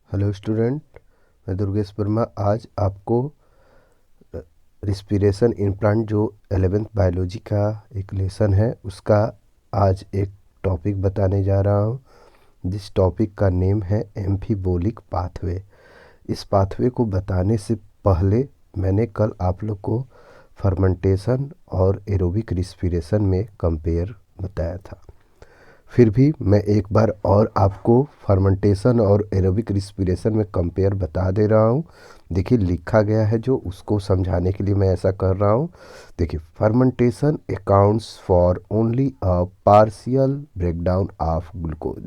Hello student, मैं दुर्गेश वर्मा आज आपको रिस्पिरेशन इम्प्लांट जो 11th बायोलॉजी का एक लेसन है उसका आज एक टॉपिक बताने जा रहा हूँ। जिस टॉपिक का नेम है एम्फीबोलिक पाथवे। इस पाथवे को बताने से पहले मैंने कल आप लोग को फर्मेंटेशन और एरोबिक रिस्पिरेशन में कंपेयर बताया था। फिर भी मैं एक बार और आपको फर्मेंटेशन और एरोबिक रिस्पिरेशन में कंपेयर बता दे रहा हूँ। देखिए लिखा गया है जो, उसको समझाने के लिए मैं ऐसा कर रहा हूँ। देखिए, fermentation accounts for only a partial breakdown of glucose.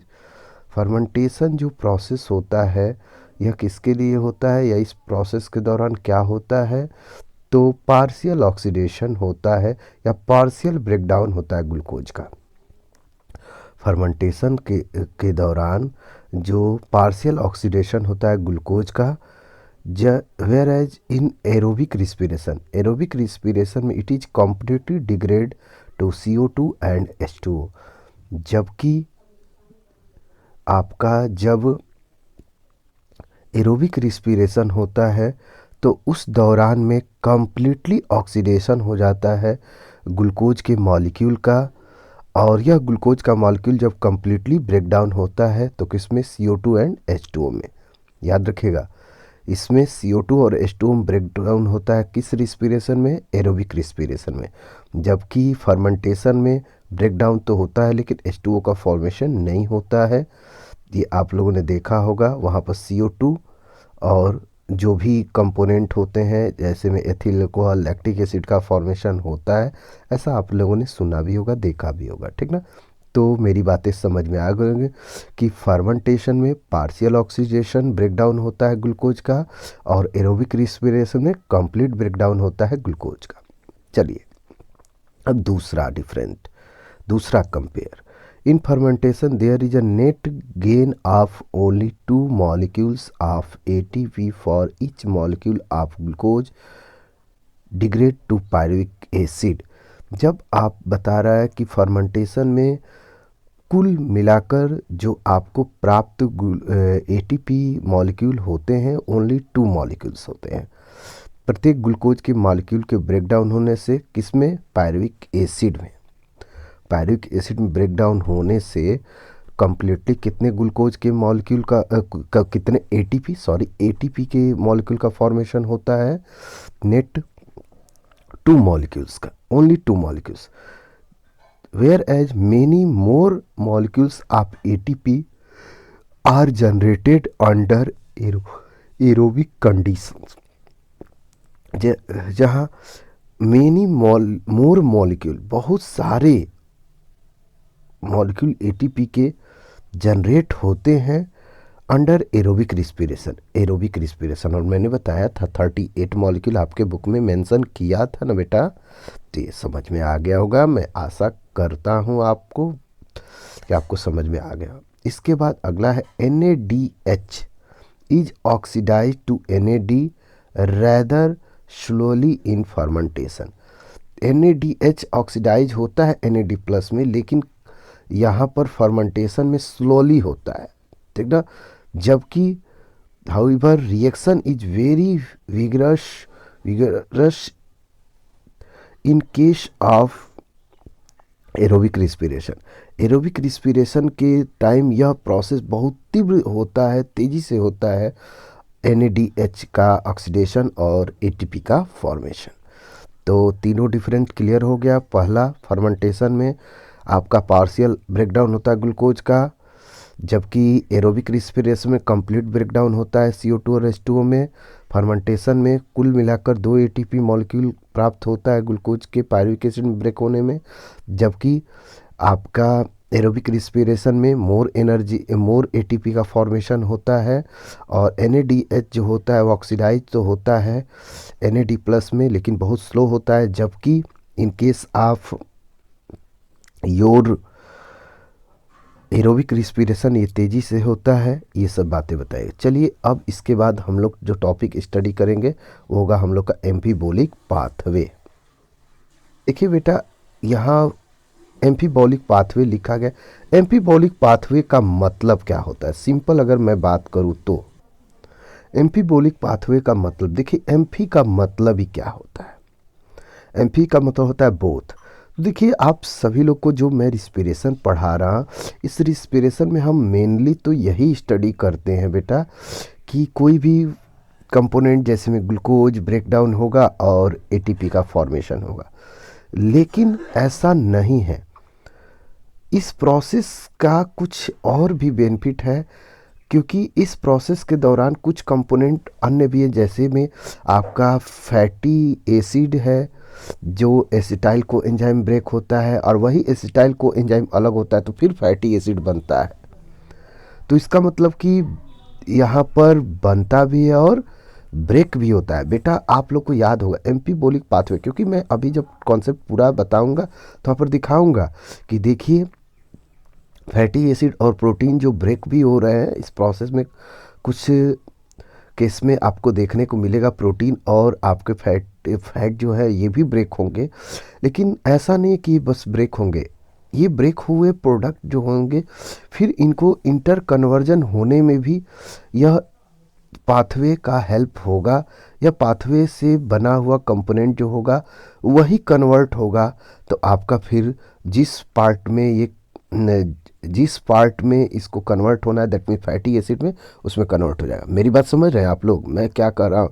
Fermentation जो प्रोसेस होता है यह किसके लिए होता है या इस प्रोसेस के दौरान क्या होता है, तो पार्शियल ऑक्सीडेशन होता है या पार्शियल ब्रेकडाउन होता है ग्लूकोज का। फर्मेंटेशन के दौरान जो पार्शियल ऑक्सीडेशन होता है ग्लूकोज का, whereas in aerobic respiration में it is completely degrade to CO2 and H2O। जबकि आपका जब एरोबिक रिस्पिरेशन होता है तो उस दौरान में कम्प्लीटली ऑक्सीडेशन हो जाता है ग्लूकोज के मॉलिक्यूल का, और यह ग्लूकोज का मॉलिक्यूल जब कम्प्लीटली ब्रेक डाउन होता है तो किसमें, CO2 एंड H2O में। याद रखिएगा, इसमें CO2 और H2O में ब्रेक डाउन होता है किस रिस्पिरेशन में, एरोबिक रिस्पिरेशन में। जबकि फर्मेंटेशन में ब्रेक डाउन तो होता है लेकिन H2O का फॉर्मेशन नहीं होता है। ये आप लोगों ने देखा होगा, वहाँ पर CO2 और जो भी कंपोनेंट होते हैं जैसे में एथिल अल्कोहल, लैक्टिक एसिड का फॉर्मेशन होता है। ऐसा आप लोगों ने सुना भी होगा, देखा भी होगा, ठीक ना। तो मेरी बातें समझ में आ गई कि फर्मेंटेशन में पार्शियल ऑक्सीडेशन ब्रेकडाउन होता है ग्लूकोज का, और एरोबिक रिस्पिरेशन में कंप्लीट ब्रेकडाउन होता है ग्लूकोज का। चलिए अब दूसरा compare. In fermentation, there is a net gain of only 2 molecules of ATP for each molecule of glucose degrade to pyruvic acid। जब आप बता रहा है कि फर्मेंटेशन में कुल मिलाकर जो आपको प्राप्त ATP मॉलिक्यूल होते हैं, ओनली 2 मॉलिक्यूल्स होते हैं प्रत्येक ग्लूकोज के मॉलिक्यूल के ब्रेकडाउन होने से। किसमें, पायरुविक एसिड में। पायरुविक एसिड में ब्रेकडाउन होने से कम्प्लीटली कितने ग्लूकोज के मॉलिक्यूल का कितने ATP के मॉलिक्यूल का फॉर्मेशन होता है, नेट 2 मॉलिक्यूल्स का, only 2 molecules. Where as many more molecules of ATP are generated under aerobic conditions. जहाँ मेनी मोर मॉलिक्यूल, बहुत सारे मॉलिक्यूल ATP के जनरेट होते हैं अंडर एरोबिक रिस्पिरेशन। और मैंने बताया था 38 मॉलिक्यूल आपके बुक में मेंशन किया था ना बेटा। तो ये समझ में आ गया होगा, मैं आशा करता हूँ आपको कि आपको समझ में आ गया। इसके बाद अगला है NADH is oxidise to NAD rather slowly in fermentation. NADH oxidise होता है NAD प्लस में, लेकिन यहाँ पर फर्मेंटेशन में स्लोली होता है, ठीक ना। जबकि however reaction is very vigorous in case of aerobic respiration के टाइम यह प्रोसेस बहुत तीव्र होता है, तेज़ी से होता है NADH का ऑक्सीडेशन और ATP का फॉर्मेशन। तो तीनों डिफरेंट क्लियर हो गया। पहला, फर्मेंटेशन में आपका पार्शियल ब्रेकडाउन होता है ग्लूकोज का, जबकि एरोबिक रिस्पिरेशन में कंप्लीट ब्रेकडाउन होता है CO2 और H2O में। फर्मेंटेशन में कुल मिलाकर 2 ATP मॉलिक्यूल प्राप्त होता है ग्लूकोज के पायरुविक एसिड में ब्रेक होने में, जबकि आपका एरोबिक रिस्पिरेशन में मोर ATP का फॉर्मेशन होता है। और NADH जो होता है वो ऑक्सीडाइज तो होता है NAD प्लस में, लेकिन बहुत स्लो होता है। जबकि in case of your aerobic respiration ये तेज़ी से होता है। ये सब बातें बताइए। चलिए अब इसके बाद हम लोग जो टॉपिक स्टडी करेंगे वो होगा हम लोग का एम्फीबोलिक पाथवे। देखिए बेटा, यहाँ एम्फीबोलिक पाथवे लिखा गया। एम्फीबोलिक पाथवे का मतलब क्या होता है, सिंपल अगर मैं बात करूँ तो एम्फीबोलिक पाथवे का मतलब, देखिए एम्फी का मतलब ही क्या होता है। एम्फी का मतलब होता है बोथ। देखिए आप सभी लोग को जो मैं रिस्पिरेशन पढ़ा रहा, इस रिस्पिरेशन में हम मेनली तो यही स्टडी करते हैं बेटा कि कोई भी कंपोनेंट जैसे में ग्लूकोज ब्रेक डाउन होगा और एटीपी का फॉर्मेशन होगा, लेकिन ऐसा नहीं है। इस प्रोसेस का कुछ और भी बेनिफिट है, क्योंकि इस प्रोसेस के दौरान कुछ कंपोनेंट अन्य भी हैं, जैसे में आपका फैटी एसिड है जो एसिटाइल को एंजाइम ब्रेक होता है, और वही एसिटाइल को एंजाइम अलग होता है तो फिर फैटी एसिड बनता है। तो इसका मतलब कि यहाँ पर बनता भी है और ब्रेक भी होता है। बेटा आप लोग को याद होगा एम्फीबोलिक पाथवे, क्योंकि मैं अभी जब कॉन्सेप्ट पूरा बताऊंगा तो वहाँ पर दिखाऊंगा कि देखिए फैटी एसिड और प्रोटीन जो ब्रेक भी हो रहे हैं इस प्रोसेस में। कुछ केस में आपको देखने को मिलेगा प्रोटीन और आपके फैट जो है ये भी ब्रेक होंगे, लेकिन ऐसा नहीं कि बस ब्रेक होंगे। ये ब्रेक हुए प्रोडक्ट जो होंगे फिर इनको इंटर कन्वर्जन होने में भी यह पाथवे का हेल्प होगा, या पाथवे से बना हुआ कंपोनेंट जो होगा वही कन्वर्ट होगा। तो आपका फिर जिस पार्ट में इसको कन्वर्ट होना है, दैट मीन फैटी एसिड में, उसमें कन्वर्ट हो जाएगा। मेरी बात समझ रहे हैं आप लोग मैं क्या कर रहा हूँ?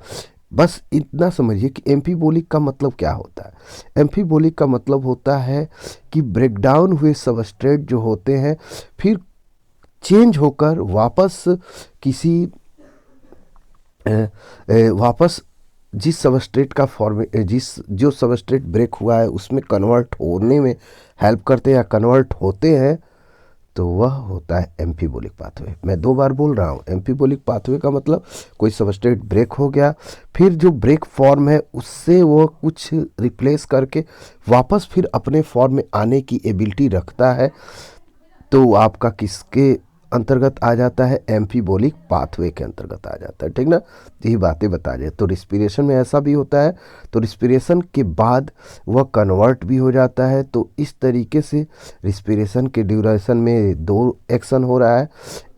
बस इतना समझिए कि एम्फीबोलिक का मतलब क्या होता है। एम्फीबोलिक का मतलब होता है कि ब्रेकडाउन हुए सबस्ट्रेट जो होते हैं फिर चेंज होकर वापस किसी वापस जिस सबस्ट्रेट का जो सबस्ट्रेट ब्रेक हुआ है उसमें कन्वर्ट होने में हेल्प करते हैं या कन्वर्ट होते हैं, तो वह होता है एम्फीबोलिक पाथवे। मैं 2 बार बोल रहा हूँ, एम्फीबोलिक पाथवे का मतलब कोई सबस्ट्रेट ब्रेक हो गया, फिर जो ब्रेक फॉर्म है उससे वो कुछ रिप्लेस करके वापस फिर अपने फॉर्म में आने की एबिलिटी रखता है, तो आपका किसके अंतर्गत आ जाता है? एम्फीबोलिक पाथवे के अंतर्गत आ जाता है। ठीक ना, यही बातें बता रहे। तो रिस्पिरेशन में ऐसा भी होता है, तो रिस्पिरेशन के बाद वह कन्वर्ट भी हो जाता है। तो इस तरीके से रिस्पिरेशन के ड्यूरेशन में 2 एक्शन हो रहा है,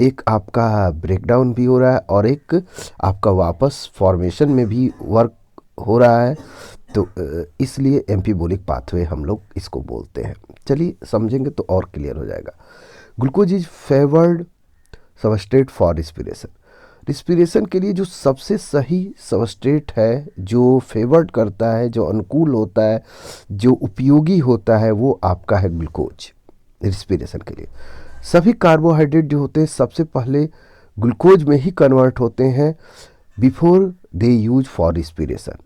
एक आपका ब्रेकडाउन भी हो रहा है और एक आपका वापस फॉर्मेशन में भी वर्क हो रहा है। तो इसलिए एम्फीबोलिक पाथवे हम लोग इसको बोलते हैं। चलिए समझेंगे तो और क्लियर हो जाएगा। Glucose is favoured substrate for respiration. Respiration के लिए जो सबसे सही सबस्ट्रेट है, जो फेवर्ड करता है, जो अनुकूल होता है, जो उपयोगी होता है, वो आपका है ग्लूकोज। रिस्पिरेशन के लिए सभी कार्बोहाइड्रेट जो होते हैं सबसे पहले ग्लूकोज में ही कन्वर्ट होते हैं before they use for respiration.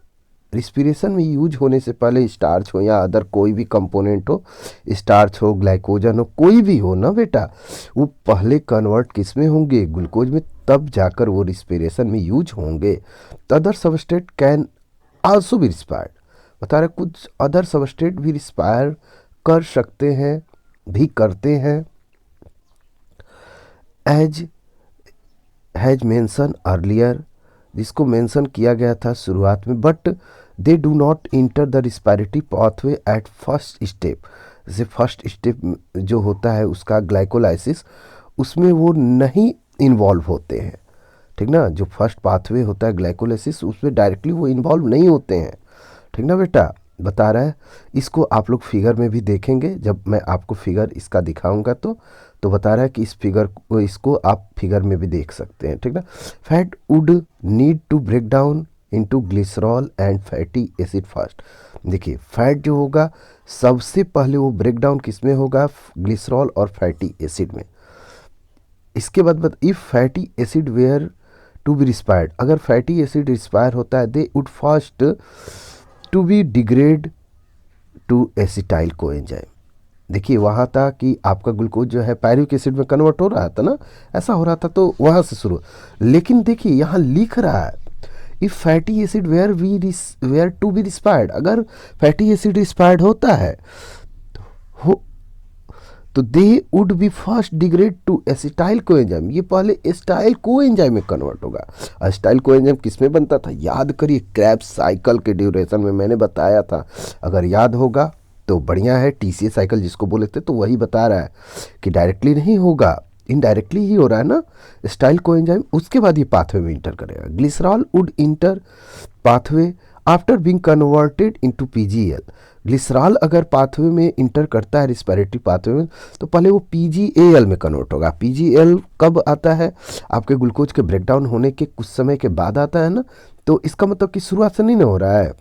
Respiration में यूज होने से पहले स्टार्च हो या अदर कोई भी कंपोनेंट हो, स्टार्च हो, ग्लाइकोजन हो, कोई भी हो ना बेटा, वो पहले कन्वर्ट किस में होंगे? ग्लूकोज में, तब जाकर वो रिस्पिरेशन में यूज होंगे। तो other substrate can also be respired, बता रहे कुछ अदर सबस्ट्रेट भी रिस्पायर कर सकते हैं, भी करते हैं, एज हैज मेंशन अर्लियर, जिसको मेंशन किया गया था शुरुआत में, but they do not enter the respiratory pathway at first step. जैसे फर्स्ट स्टेप जो होता है उसका ग्लाइकोलाइसिस, उसमें वो नहीं इन्वॉल्व होते हैं। ठीक ना, जो फर्स्ट पाथवे होता है ग्लाइकोलाइसिस उसमें डायरेक्टली वो इन्वॉल्व नहीं होते हैं। ठीक ना बेटा, बता रहा है। इसको आप लोग फिगर में भी देखेंगे, जब मैं आपको फिगर इसका दिखाऊंगा तो बता रहा है कि इस फिगर को, इसको आप फिगर में भी देख सकते हैं। ठीक ना, fat would need to break down into glycerol and fatty acid first. देखिए फैट जो होगा सबसे पहले वो ब्रेक डाउन किस में होगा? ग्लिसरॉल और फैटी एसिड में। इसके बाद if fatty acid were to be respired, अगर फैटी एसिड रिस्पायर होता है, they would first to be degrade to acetyl coenzyme. देखिए वहाँ था कि आपका ग्लूकोज जो है पायरुविक एसिड में कन्वर्ट हो रहा था ना, ऐसा हो रहा था, तो वहाँ से शुरू। लेकिन देखिए यहाँ लिख रहा है if fatty acid were to be respired, अगर फैटी एसिड रिस्पायर्ड होता है तो they would be first degrade to acetyl coenzyme, ये पहले एसिटाइल कोएंजाइम में कन्वर्ट होगा। एसिटाइल कोएंजाइम किस में बनता था? याद करिए, क्रेब्स साइकिल के ड्यूरेशन में मैंने बताया था, अगर याद होगा तो बढ़िया है। टीसीए साइकिल जिसको बोले थे, तो वही बता रहा है कि डायरेक्टली नहीं होगा, इनडायरेक्टली ही हो रहा है ना, स्टाइल कोएंजाइम उसके बाद ये पाथवे में इंटर करेगा। Glycerol would inter pathway after being converted into PGL. Glycerol अगर पाथवे में इंटर करता है रिस्पिरेटरी पाथवे में, तो पहले वो पीजीएल में कन्वर्ट होगा। पीजीएल कब आता है? आपके ग्लूकोज के ब्रेकडाउन होने के कुछ समय के बाद आता है ना, तो इसका मतलब कि शुरुआत से नहीं ना हो रहा है,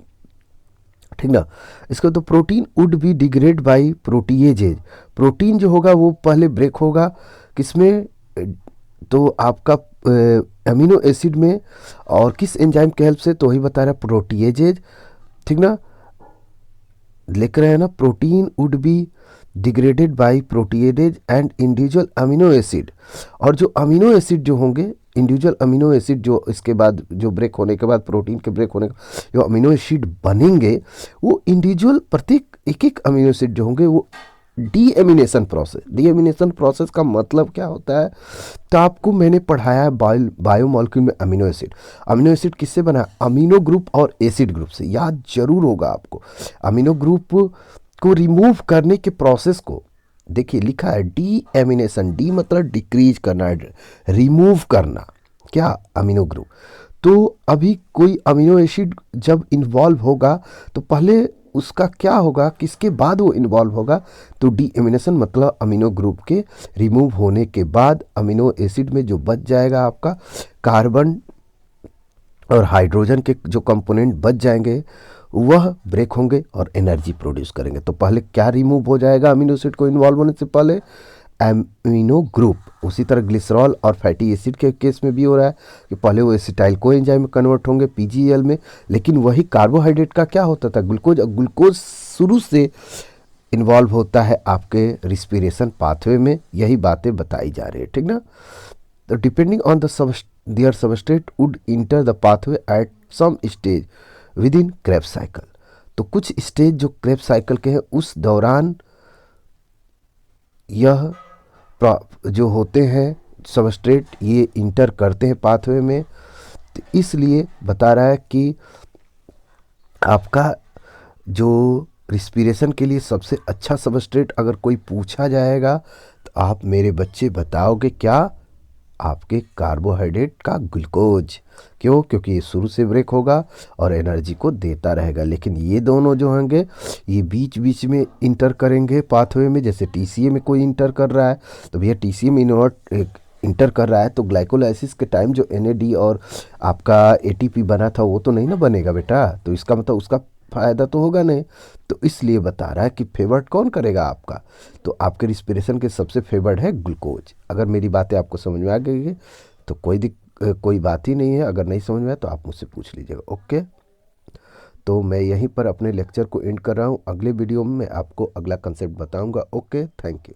ठीक ना। इसका तो protein would be degrade by proteases. Protein जो होगा वो पहले ब्रेक होगा किसमें? तो आपका अमीनो एसिड में, और किस एंजाइम के हेल्प से? तो वही बता रहा है, प्रोटीएजेज, ठीक ना, लिख रहे हैं ना। Protein would be degraded by proteases and individual amino acid. और जो अमीनो एसिड जो होंगे, इंडिविजुअल अमीनो एसिड जो इसके बाद जो ब्रेक होने के बाद, प्रोटीन के ब्रेक होने के जो अमीनो एसिड बनेंगे, वो इंडिविजुअल प्रत्येक एक एक अमीनो एसिड जो होंगे वो डीएमिनेशन प्रोसेस। डीएमिनेशन प्रोसेस का मतलब क्या होता है? तो आपको मैंने पढ़ाया है बायोमॉलिक्यूल में अमीनो एसिड। अमीनो एसिड किससे बना है? अमीनो ग्रुप और एसिड ग्रुप से। याद जरूर होगा आपको। अमीनो ग्रुप को रिमूव करने के प्रोसेस को देखिए, लिखा है डीएमिनेशन। डी मतलब डिक्रीज करना, रिमूव करना, क्या? Amino group. तो अभी कोई अमीनो एसिड जब इन्वॉल्व होगा तो पहले उसका क्या होगा, किसके बाद वो इन्वॉल्व होगा? तो डीएमिनेशन मतलब अमीनो ग्रुप के रिमूव होने के बाद अमीनो एसिड में जो बच जाएगा आपका कार्बन और हाइड्रोजन के जो कंपोनेंट बच जाएंगे वह ब्रेक होंगे और एनर्जी प्रोड्यूस करेंगे। तो पहले क्या रिमूव हो जाएगा अमीनो एसिड को इन्वॉल्व होने से पहले? Amino group. उसी तरह ग्लिसरॉल और फैटी एसिड के केस में भी हो रहा है कि पहले वो एसिटाइल कोएंजाइम में कन्वर्ट होंगे पीजीएल में, लेकिन वही कार्बोहाइड्रेट का क्या होता था? ग्लूकोज। ग्लूकोज शुरू से इन्वॉल्व होता है आपके रिस्पिरेशन पाथवे में। यही बातें बताई जा रही है, ठीक ना। तो depending on the there substrate would enter the pathway at some stage within Krebs cycle. तो कुछ स्टेज जो क्रेब्स साइकिल के हैं उस दौरान यह जो होते हैं सबस्ट्रेट ये इंटर करते हैं पाथवे में। तो इसलिए बता रहा है कि आपका जो रिस्पिरेशन के लिए सबसे अच्छा सबस्ट्रेट अगर कोई पूछा जाएगा तो आप मेरे बच्चे बताओगे क्या? आपके कार्बोहाइड्रेट का ग्लूकोज। क्यों? क्योंकि ये शुरू से ब्रेक होगा और एनर्जी को देता रहेगा। लेकिन ये दोनों जो होंगे ये बीच बीच में इंटर करेंगे पाथवे में। जैसे टीसीए में कोई इंटर कर रहा है तो भैया टीसीए में इंटर कर रहा है तो ग्लाइकोलाइसिस के टाइम जो एनएडी और आपका एटीपी बना था वो तो नहीं ना बनेगा बेटा। तो इसका मतलब उसका फ़ायदा तो होगा नहीं। तो इसलिए बता रहा है कि फेवर्ट कौन करेगा आपका? तो आपके रिस्पिरेशन के सबसे फेवर्ट है ग्लूकोज। अगर मेरी बातें आपको समझ में आ गई है तो कोई बात ही नहीं है। अगर नहीं समझ में आया तो आप मुझसे पूछ लीजिएगा, ओके। तो मैं यहीं पर अपने लेक्चर को एंड कर रहा हूँ। अगले वीडियो में मैं आपको अगला कंसेप्ट बताऊँगा। Okay, thank you.